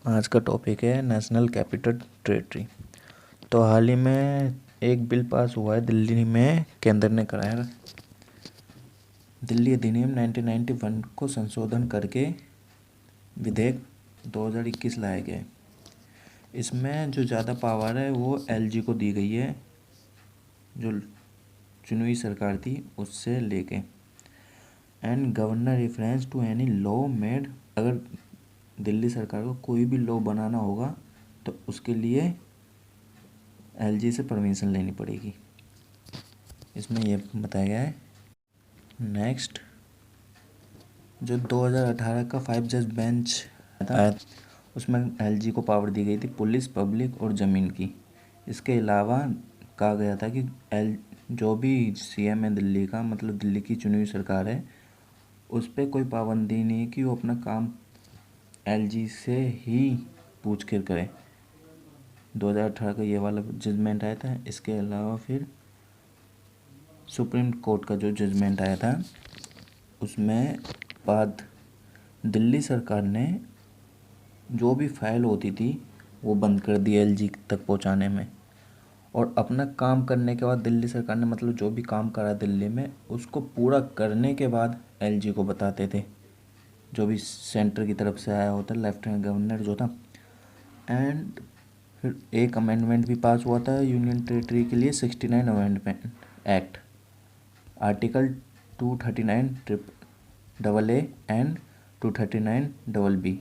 आज का टॉपिक है नेशनल कैपिटल टेरिटरी। तो हाल ही में एक बिल पास हुआ है दिल्ली में, केंद्र ने कराया। दिल्ली अधिनियम 1991 को संशोधन करके विधेयक 2021 लाया गया है। इसमें जो ज़्यादा पावर है वो एलजी को दी गई है, जो चुनी हुई सरकार थी उससे लेके। And governor reference to any law made, अगर दिल्ली सरकार को कोई भी लॉ बनाना होगा तो उसके लिए एलजी से परमिशन लेनी पड़ेगी। इसमें यह बताया गया है। नेक्स्ट, जो 2018 का 5 जज बेंच आया उसमें एलजी को पावर दी गई थी पुलिस, पब्लिक और ज़मीन की। इसके अलावा कहा गया था कि जो भी सीएम है दिल्ली का, मतलब दिल्ली की चुनी हुई सरकार है, उस पर कोई पाबंदी नहीं है कि वो अपना काम एलजी से ही पूछ कर करें। 2018 का ये वाला जजमेंट आया था। इसके अलावा फिर सुप्रीम कोर्ट का जो जजमेंट आया था उसमें बाद दिल्ली सरकार ने जो भी फाइल होती थी वो बंद कर दी एलजी तक पहुंचाने में। और अपना काम करने के बाद दिल्ली सरकार ने, मतलब जो भी काम करा दिल्ली में, उसको पूरा करने के बाद एलजी को बताते थे, जो भी सेंटर की तरफ से आया होता, लेफ्टिनेंट गवर्नर जो था। एंड फिर एक अमेंडमेंट भी पास हुआ था यूनियन टेरिटरी के लिए, 69 amendment act, article 239 double A and 239 double B.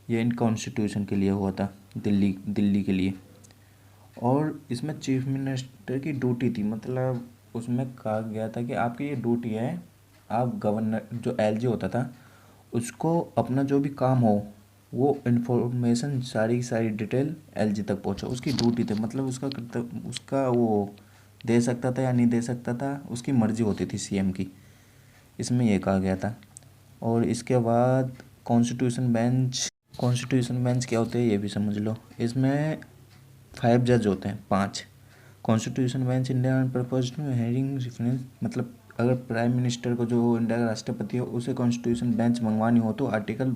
ये इन कॉन्स्टिट्यूशन के लिए हुआ था, दिल्ली के लिए। और इसमें चीफ मिनिस्टर की ड्यूटी थी, मतलब उसमें कहा गया था कि आपकी ये ड्यूटी है, आप गवर्नर जो एलजी होता था उसको अपना जो भी काम हो वो इन्फॉर्मेशन सारी की सारी डिटेल एलजी तक पहुंचा, उसकी ड्यूटी थी। मतलब उसका वो दे सकता था या नहीं दे सकता था, उसकी मर्जी होती थी सीएम की। इसमें यह कहा गया था। और इसके बाद कॉन्स्टिट्यूशन बेंच क्या होते हैं ये भी समझ लो। इसमें 5 जज होते हैं, 5। Constitution bench India propose to hearing reference, मतलब अगर प्राइम मिनिस्टर को, जो इंडिया का राष्ट्रपति हो, उसे कॉन्स्टिट्यूशन बेंच मंगवानी हो तो आर्टिकल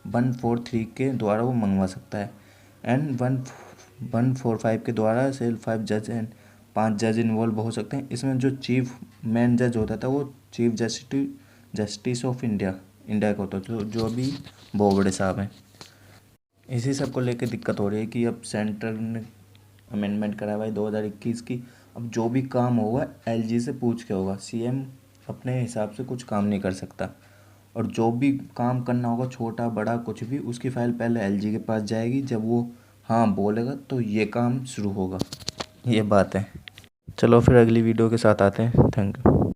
143 के द्वारा वो मंगवा सकता है। एंड 145 के द्वारा से 5 जज एंड 5 जज इन्वॉल्व हो सकते हैं। इसमें जो चीफ मेन जज होता था वो चीफ जस्टिस ऑफ इंडिया का होता था, जो अभी बोबड़े साहब हैं। इसी सब को लेकर दिक्कत हो रही है कि अब सेंटर ने अमेंडमेंट करा हुआ है 2021 की। अब जो भी काम होगा एलजी से पूछ के होगा, सीएम अपने हिसाब से कुछ काम नहीं कर सकता। और जो भी काम करना होगा, छोटा बड़ा कुछ भी, उसकी फ़ाइल पहले एलजी के पास जाएगी। जब वो हाँ बोलेगा तो ये काम शुरू होगा। ये बात है। चलो फिर अगली वीडियो के साथ आते हैं। Thank you.